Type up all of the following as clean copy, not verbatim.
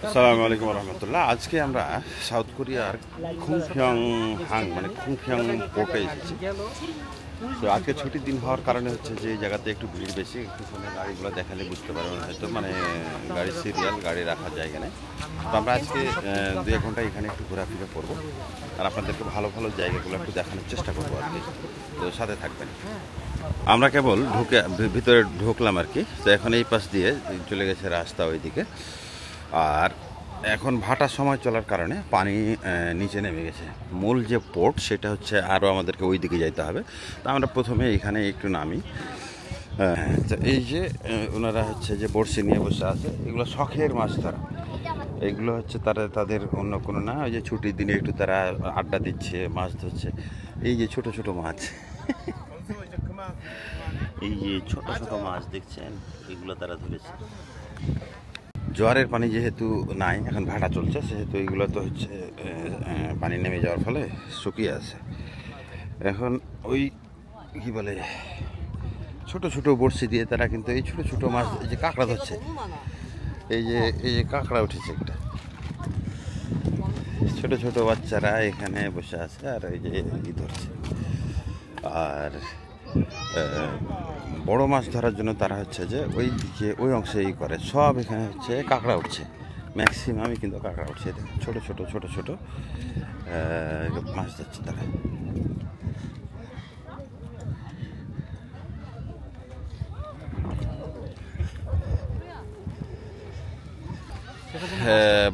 আসসালামু আলাইকুম রহমতুল্লাহ। আজকে আমরা সাউথ কোরিয়ার খুংফিয়ং হাং মানে খুংফিয়ং পোর্টে এসেছি। তো আজকে ছুটির দিন হওয়ার কারণে হচ্ছে যে এই জায়গাতে একটু ভিড় বেশি, একটু ফোনে গাড়িগুলো দেখালে বুঝতে পারবেন হয়তো, মানে গাড়ির সিরিয়াল, গাড়ি রাখার জায়গা নেই। তো আমরা আজকে 2 ঘন্টা এখানে একটু ঘোরাফেরা করবো আর আপনাদেরকে ভালো ভালো জায়গাগুলো একটু দেখানোর চেষ্টা করবো আর কি। তো সাথে থাকবেন। আমরা কেবল ভিতরে ঢুকলাম আর কি। তো এখন এই পাশ দিয়ে চলে গেছে রাস্তা ওইদিকে, আর এখন ভাটার সময় চলার কারণে পানি নিচে নেমে গেছে। মূল যে পোর্ট সেটা হচ্ছে আরও আমাদেরকে ওই দিকে যাইতে হবে। তা আমরা প্রথমে এখানে একটু নামি। এই যে ওনারা হচ্ছে যে বড়শি নিয়ে বসে আছে, এগুলো শখের মাছ ধরা। এগুলো হচ্ছে তাদের অন্য কোনো না, ওই যে ছুটির দিনে একটু তারা আড্ডা দিচ্ছে, মাছ ধরছে। এই যে ছোট ছোট মাছ এই যে ছোট ছোট মাছ দেখছেন, এগুলো তারা ধরেছে। জোয়ারের পানি যেহেতু নাই, এখন ভাটা চলছে, সেহেতু এইগুলো তো হচ্ছে পানি নেমে যাওয়ার ফলে শুকিয়ে আছে। এখন ওই কি বলে ছোট ছোট বড়শি দিয়ে তারা কিন্তু এই ছোট ছোট মাছ, এই যে কাঁকড়া ধরছে, এই যে কাঁকড়া উঠেছে একটা। ছোট ছোট বাচ্চারা এখানে বসে আছে আর এই যে ধরছে। আর বড় মাছ ধরার জন্য তারা হচ্ছে যে ওই দিকে ওই অংশে করে সব, এখানে হচ্ছে কাঁকড়া উঠছে, ম্যাক্সিমামই কিন্তু কাঁকড়া উঠছে। ছোট ছোট ছোট ছোট মাছ ধরছে তারা।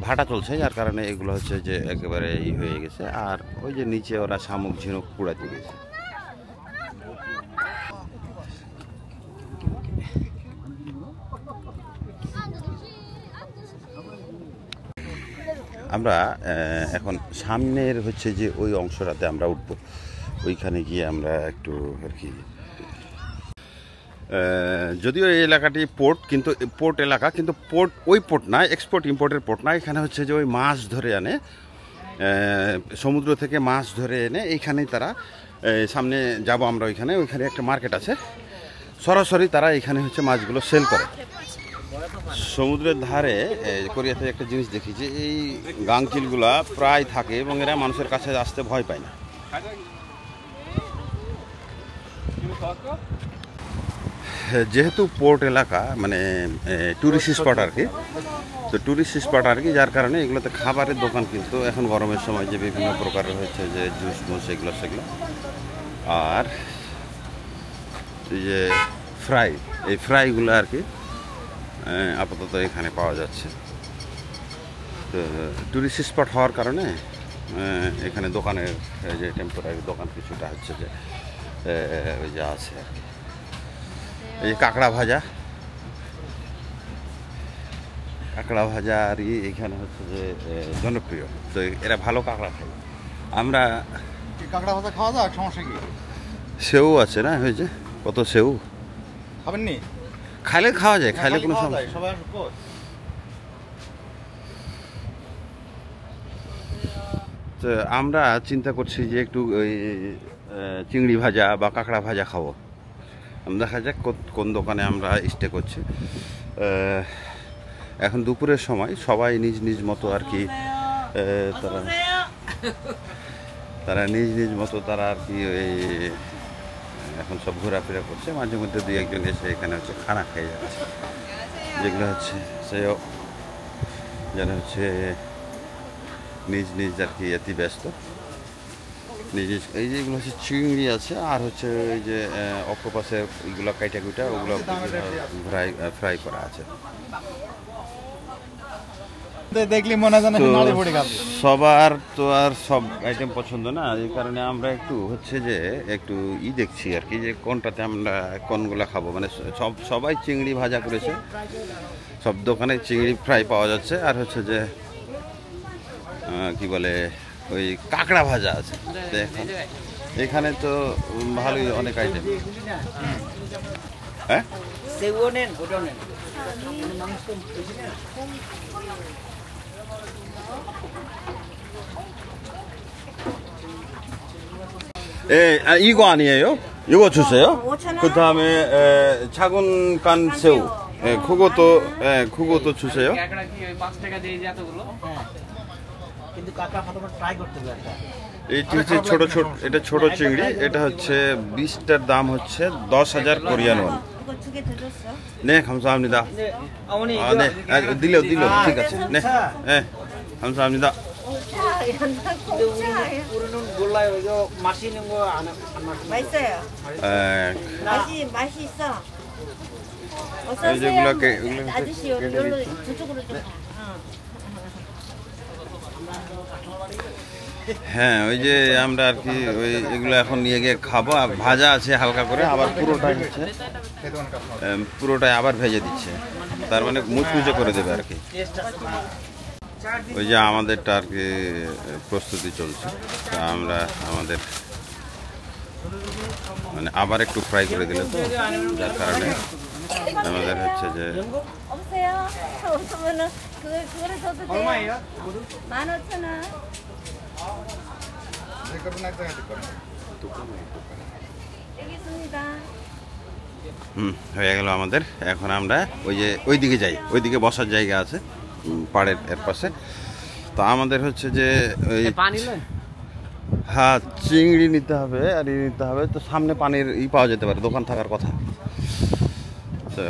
ভাটা চলছে, যার কারণে এগুলো হচ্ছে যে একেবারে হয়ে গেছে। আর ওই যে নিচে ওরা শামুক ঝিনুক কুড়াতে গেছে। আমরা এখন সামনের হচ্ছে যে ওই অংশটাতে আমরা উঠবো, ওইখানে গিয়ে আমরা একটু আর কি। যদিও এই এলাকাটি পোর্ট, কিন্তু পোর্ট এলাকা, কিন্তু পোর্ট ওই পোর্ট না, এক্সপোর্ট ইম্পোর্টের পোর্ট না। এখানে হচ্ছে যে ওই মাছ ধরে আনে, সমুদ্র থেকে মাছ ধরে এনে এইখানেই তারা, সামনে যাব আমরা ওইখানে একটা মার্কেট আছে, সরাসরি তারা এখানে হচ্ছে মাছগুলো সেল করে। সমুদ্রের ধারে কোরিয়াতে একটা জিনিস দেখি যে এই গাংচিলগুলা প্রায় থাকে এবং এরা মানুষের কাছে আসতে ভয় পায় না। যেহেতু পোর্ট এলাকা, মানে ট্যুরিস্ট স্পট আর কি, তো ট্যুরিস্ট স্পট আর কি, যার কারণে এগুলোতে খাবারের দোকান কিন্তু এখন গরমের সময় যে বিভিন্ন প্রকারের হচ্ছে যে জুস মুস এগুলো সেগুলো। আর এই যে এই ফ্রাইগুলো আর কি আপাতত এখানে পাওয়া যাচ্ছে। তো ট্যুরিস্ট স্পট হওয়ার কারণে এখানে দোকানের যে টেম্পোরারি দোকান কিছুটা হচ্ছে যে ওই যা আছে আর কি। এই কাঁকড়া ভাজা আর এখানে হচ্ছে যে জনপ্রিয়। তো এরা ভালো কাঁকড়া খায়। আমরা কাঁকড়া ভাজা খাওয়া যায়, সমস্যা কি? সেও আছে না, হয়েছে কত সেও খাবেন নি? খাইলে খাওয়া যায়, খাইলে কোনো সমস্যা। সবাই তো আমরা চিন্তা করছি যে একটু ওই চিংড়ি ভাজা বা কাঁকড়া ভাজা খাবো। দেখা যাক কোন দোকানে আমরা স্টে করছি। এখন দুপুরের সময় সবাই নিজ নিজ মতো আর কি, তারা নিজ মতো তারা আর কি ওই এখন সব ঘোরাফেরা করছে। মাঝে মধ্যে 2-1 জন এসে এখানে হচ্ছে খানা খেয়ে যাচ্ছে, যেগুলো হচ্ছে সে যেন হচ্ছে নিজ আর কি এতে ব্যস্ত। এই যে এগুলো হচ্ছে চিংড়ি আছে, আর হচ্ছে এই যে অক্টোপাসের এইগুলো কাইটা ওগুলো ফ্রাই করা আছে। দেখলি মনে হয় নাড়ি পড়ে গেল। সবার তো আর সব আইটেম পছন্দ না, এই কারণে আমরা একটু হচ্ছে যে একটু দেখছি আর কি, যে কোনটাতে আমরা কোনগুলো খাবো। মানে সবাই চিংড়ি ভাজা করেছে, সব দোকানে চিংড়ি ফ্রাই পাওয়া যাচ্ছে, আর হচ্ছে যে কি বলে ওই কাঁকড়া ভাজা আছে। দেখুন এখানে তো ভালোই অনেক আইটেম। হ্যাঁ, 이거 아니에요? 이거 주세요. 그 다음에 차군간 새우. 그것도 주세요. ক্যাকড়া কি ওই 5 টাকা দিয়ে যতগুলো হ্যাঁ কিন্তু কাকা প্রথমে ট্রাই করতে হবে একটা এইটি হচ্ছে ছোট ছোট, এটা ছোট চিংড়ি, এটা হচ্ছে 20টার দাম হচ্ছে 10,000 কোরিয়ান ওয়ান। 이거 두 개 더 줬어? 네, 감사합니다. 근데 어머니 아, 이거 네. 아, 딜려, ঠিক আছে. 네. 네. 감사합니다. 차 이런다 근데 공짜. 우리는 몰라요. 이거 맛있는 거안 맛있는 거. 맛있어요. 에, 맛이 있어. 어서 이제 오세요. 이렇게 아저씨 여기로 저쪽으로 좀. 가. হ্যাঁ, ওই যে আমরা আর কি ওই এগুলো এখন নিয়ে গিয়ে খাবো। আর ভাজা আছে হালকা করে, আবার পুরোটাই হচ্ছে পুরোটাই আবার ভেজে দিচ্ছে, তার মানে মুচমুচে করে দেবে আর কি। ওই যে আমাদেরটা আর কি প্রস্তুতি চলছে, তা আমরা আমাদের মানে 아বার একটু ফ্রাই করে দিলে তো, যার কারণে আমাদের হচ্ছে যে 없어요. 없으면은 그거를 줘도 돼요. 얼마예요? 15,000원. 여기 있습니다. হয়ে গেল আমাদের। এখন আমরা ওই যে ওইদিকে যাই, ওইদিকে বসার জায়গা আছে পাড়ের এর পাশে। তো আমাদের হচ্ছে যে ওই পানি লয় হ্যাঁ চিংড়ি নিতে হবে আর নিতে হবে, তো সামনে পানির পাওয়া যেতে পারে, দোকান থাকার কথা। তো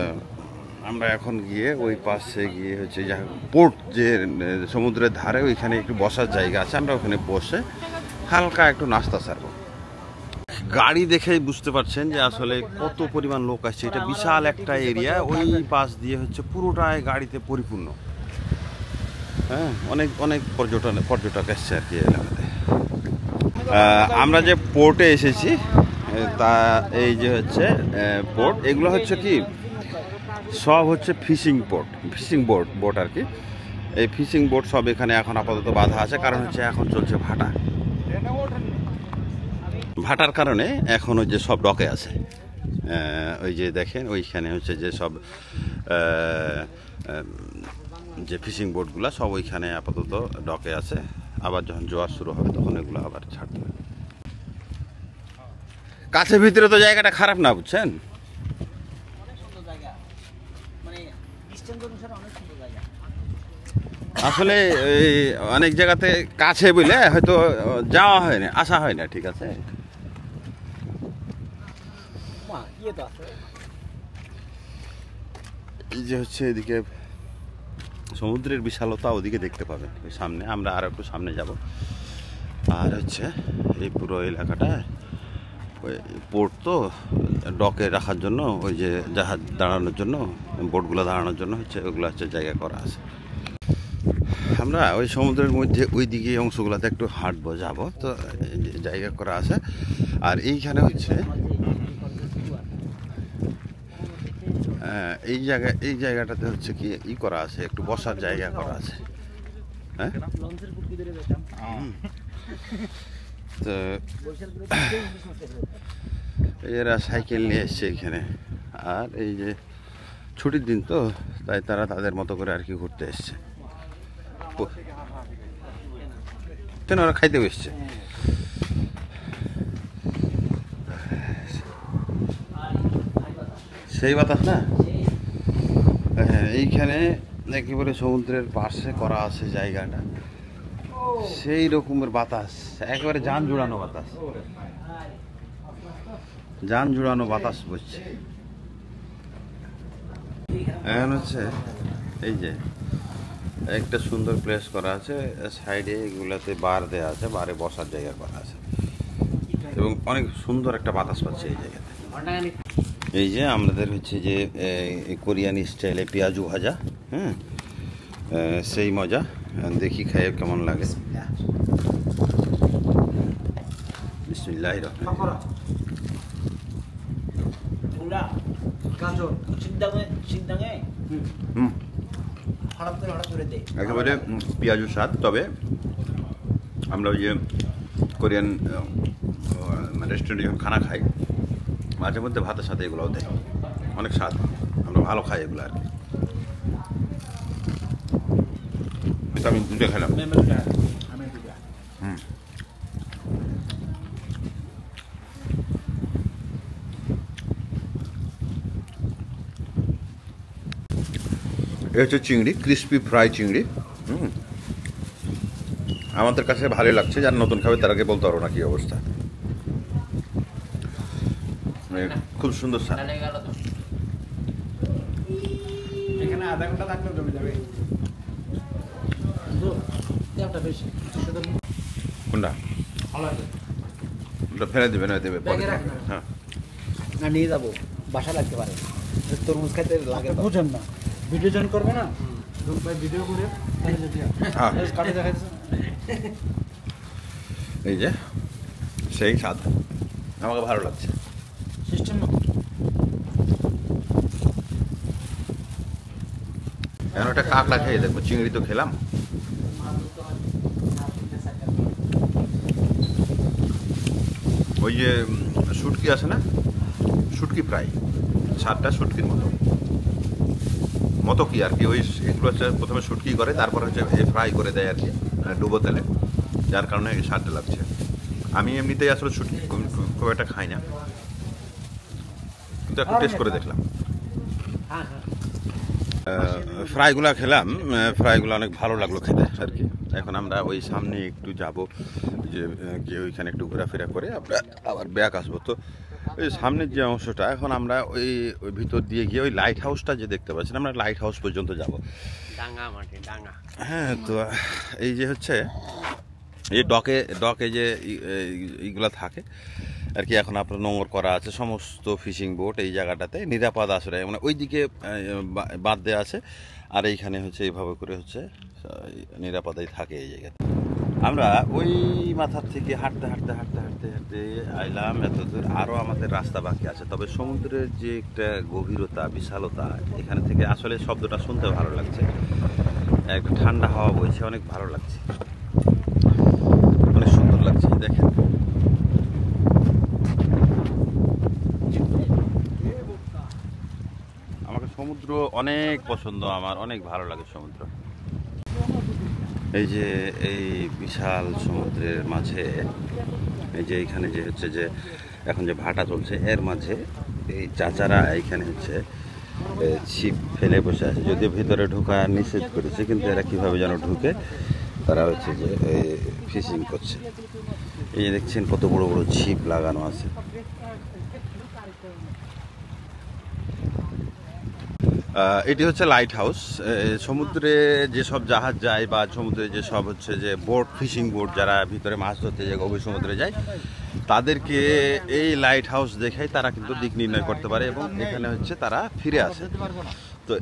আমরা এখন গিয়ে ওই পাশে গিয়ে হচ্ছে যা পোর্ট যে সমুদ্রের ধারে ওইখানে একটু বসার জায়গা আছে, আমরা ওখানে বসে হালকা একটু নাস্তা সারবো। গাড়ি দেখেই বুঝতে পারছেন যে আসলে কত পরিমাণ লোক আসছে। এটা বিশাল একটা এরিয়া, ওই পাশ দিয়ে হচ্ছে পুরোটাই গাড়িতে পরিপূর্ণ। হ্যাঁ, অনেক অনেক পর্যটক এসছে আর কি এলাকাতে। আমরা যে পোর্টে এসেছি তা এই যে হচ্ছে পোর্ট, এগুলো হচ্ছে কি সব হচ্ছে ফিশিং বোট আর কি। এই ফিশিং বোট সব এখানে এখন আপাতত বাধা আছে, কারণ হচ্ছে এখন চলছে ভাটার কারণে এখন ওই যে সব ডকে আছে। ওই যে দেখেন ওইখানে হচ্ছে যে সব যে ফিশিং বোটগুলো সব ওইখানে আপাতত ডকে আছে। আবার যখন জোয়ার শুরু হবে তখন এগুলো আবার ছাড়তে হবে। কাছে ভিতরে তো জায়গাটা খারাপ না, বুঝছেন? মানে ডিসটেন্স অনুসারে অনেক সুন্দর জায়গা। আসলে এই অনেক জায়গাতে কাছে বলে হয়তো যাওয়া হয় না, আসা হয় না, ঠিক আছে। মা ইয়ে তো আছে। এই যে হচ্ছে এদিকে সমুদ্রের বিশালতা ওদিকে দেখতে পাবেন ওই সামনে। আমরা আর একটু সামনে যাব। আর হচ্ছে এই পুরো এলাকাটা ওই পোর্ট, তো ডকে রাখার জন্য ওই যে জাহাজ দাঁড়ানোর জন্য, বোটগুলো দাঁড়ানোর জন্য হচ্ছে ওগুলো হচ্ছে জায়গা করা আছে। আমরা ওই সমুদ্রের মধ্যে ওই দিকে অংশগুলোতে একটু হাঁটবো, যাবো, তো জায়গা করা আছে। আর এইখানে হচ্ছে এই জায়গাটাতে হচ্ছে কি করা আছে, একটু বসার জায়গা করা আছে। হ্যাঁ, লঞ্চের কুটকি ধরে যেতাম। তো বৈশাল করে এরা সাইকেল নিয়ে এসছে এখানে। আর এই যে ছুটির দিন তো, তাই তারা তাদের মতো করে আর কি ঘুরতে এসছে। কেন ওরা খাইতে এসছে। সেই বাতাস না, হ্যাঁ, এইখানে একেবারে সমুদ্রের পাশে করা আছে জায়গাটা, সেই রকমের বাতাস, একেবারে যান জুড়ানো বাতাস বসছে। এখন হচ্ছে এই যে একটা সুন্দর প্লেস করা আছে, সাইডে এগুলাতে বার দেওয়া আছে, বারে বসার জায়গা করা আছে এবং অনেক সুন্দর একটা বাতাস পাচ্ছে এই জায়গাতে। এই যে আমাদের হচ্ছে যে কোরিয়ান স্টাইলে পেঁয়াজু ভাজা, হ্যাঁ, সেই মজা। দেখি খাইয়ে কেমন লাগে। বিসমিল্লাহির রহমানির রহিম। 우라 가져 신당에 হুম, 하나 করে দে। একেবারে পেঁয়াজু স্বাদ। তবে আমরা ওই যে কোরিয়ান রেস্টুরেন্টে যখন খানা খাই, মাঝে মধ্যে ভাতের সাথে এগুলোও দেয়, অনেক স্বাদ, আমরা ভালো খাই এগুলো আর কি। আমি দুটো খেলাম। হুম, এটা হচ্ছে চিংড়ি, ক্রিস্পি ফ্রাই চিংড়ি। আমাদের কাছে ভালোই লাগছে, যারা নতুন খাবে তারাকে বলতে পারবো না কি অবস্থা। খুব সুন্দর স্বাদ। এখানে আধা ঘন্টা থাকলেও জমে যাবে তেলটা বেশি কোনটা? ভালো আছে ওটা ফেলে দেবে না দেবে পরে ব্যাগে রাখ না। হ্যাঁ না নিয়ে যাবো বাসা লাগতে পারে তরমুজ খাইতে লাগে বুঝেন না ভিডিও জয়েন করবে না ভিডিও করে হ্যাঁ কাটে দেখাইছে এই যে সেই স্বাদ, আমাকে ভালো লাগছে। সিস্টেম মতো এখন একটা কাঁকড়া খেয়ে দেখবো, চিংড়ি তো খেলাম। ওই যে শুটকি আছে না, শুটকি ফ্রাই, স্বাদটা শুটকির মতো মতো কি আর কি। ওই এগুলো হচ্ছে প্রথমে শুটকি করে, তারপর হচ্ছে ফ্রাই করে দেয় আর কি, ডুবো তেলে, যার কারণে এই স্বাদটা লাগছে। আমি এমনিতেই আসলে শুটকি খুব একটা খাই না, কিন্তু একটু টেস্ট করে দেখলাম। হ্যাঁ হ্যাঁ ফ্রাইগুলো খেলাম, ফ্রাইগুলো অনেক ভালো লাগলো খেতে আর কি। এখন আমরা ওই সামনে একটু যাব, যে গিয়ে ওইখানে একটু ঘোরাফেরা করে আমরা আবার ব্যাক আসবো। তো ওই সামনের যে অংশটা, এখন আমরা ওই ভিতর দিয়ে গিয়ে ওই লাইট হাউসটা যে দেখতে পাচ্ছেন, আমরা লাইট হাউস পর্যন্ত যাব। ডাঙ্গা মাটি ডাঙ্গা। হ্যাঁ, তো এই যে হচ্ছে এই ডকে যে এইগুলো থাকে আর কি, এখন আপনার নোংর করা আছে সমস্ত ফিশিং বোট এই জায়গাটাতে নিরাপদ আশ্রয়, মানে ওইদিকে বাদ দেওয়া আছে, আর এইখানে হচ্ছে এইভাবে করে হচ্ছে নিরাপদেই থাকে এই জায়গাতে। আমরা ওই মাথার থেকে হাঁটতে হাঁটতে হাঁটতে হাঁটতে হাঁটতে আইলাম এত দূর, আরও আমাদের রাস্তা বাকি আছে। তবে সমুদ্রের যে একটা গভীরতা, বিশালতা, এখানে থেকে আসলে শব্দটা শুনতে ভালো লাগছে। একটা ঠান্ডা হাওয়া বইছে, অনেক ভালো লাগছে, অনেক সুন্দর লাগছে। দেখেন আমাকে সমুদ্র অনেক পছন্দ, আমার অনেক ভালো লাগে সমুদ্র। এই যে এই বিশাল সমুদ্রের মাঝে, এই যে এইখানে যে হচ্ছে যে এখন যে ভাটা চলছে, এর মাঝে এই চাচারা এইখানে হচ্ছে ছিপ ফেলে বসে আছে। যদিও ভিতরে ঢোকা নিষেধ করেছে, কিন্তু এরা কীভাবে যেন ঢুকে তারা হচ্ছে যে ফিশিং করছে। এই যে দেখছেন কত বড় বড় ছিপ লাগানো আছে। এটি হচ্ছে লাইট হাউস। সমুদ্রে যেসব জাহাজ যায় বা সমুদ্রে যেসব হচ্ছে যে বোট, ফিশিং বোট, যারা ভিতরে মাছ ধরতে যায়, গভীর সমুদ্রে যায়, তাদেরকে এই লাইট হাউস দেখাই তারা কিন্তু দিক নির্ণয় করতে পারে এবং এখানে হচ্ছে তারা ফিরে আসে। তো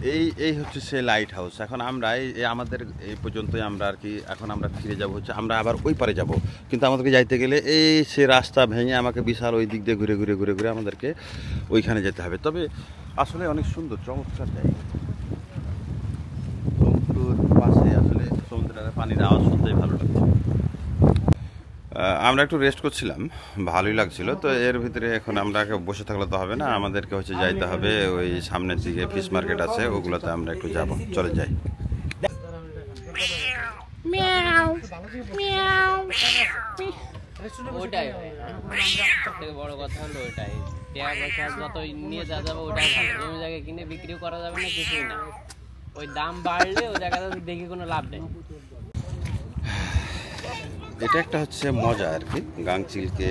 এই হচ্ছে সেই লাইট হাউস। এখন আমরা এই আমাদের এই পর্যন্তই আমরা আর কি, এখন আমরা ফিরে যাব হচ্ছে, আমরা আবার ওই পারে যাব, কিন্তু আমাদেরকে যাইতে গেলে এই সে রাস্তা ভেঙে আমাকে বিশাল ওই দিক দিয়ে ঘুরে ঘুরে ঘুরে ঘুরে আমাদেরকে ওইখানে যেতে হবে। তবে আসলে অনেক সুন্দর, চমৎকার জায়গা। সমুদ্রের পাশে আসলে সমুদ্রের পানির আওয়াজ শুনতেই ভালো লাগছে। আমরা একটু রেস্ট করছিলাম, ভালোই লাগছিল। তো এর ভিতরে এখন আমরা বসে থাকলে তো হবে না, আমাদেরকে হচ্ছে যাইতে হবে ওই সামনের দিকে ফিশ মার্কেট আছে, ওগুলোতে আমরা একটু যাব। চলে যাই। ওটাই সবথেকে বড় কথা হলো ওটাই, টাকা পয়সা যত নিয়ে যাওয়া যাবে ওটাই ভালো। জমি জায়গায় কিনে বিক্রিও করা যাবে না, কিছুই না। ওই দাম বাড়লে ওই জায়গাটা দেখে কোনো লাভ নেই। এটা একটা হচ্ছে মজা আর কি, গাংচিলকে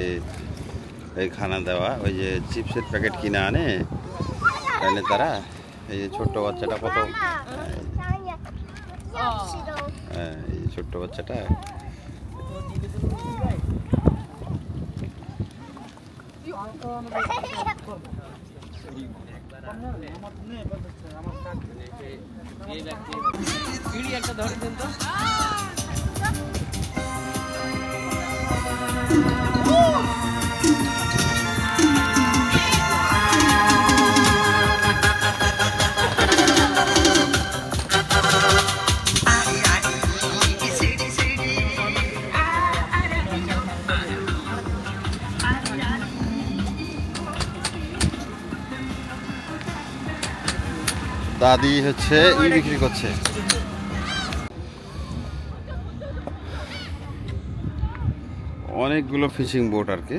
এই খানা দেওয়া। ওই যে চিপসের প্যাকেট কিনে আনে তারা, এই যে ছোট্ট বাচ্চাটা কত, হ্যাঁ এই ছোট্ট বাচ্চাটা একটা ধরে দিন তো। দাদি হচ্ছে বিক্রি করছে। অনেকগুলো ফিশিং বোট আর কি,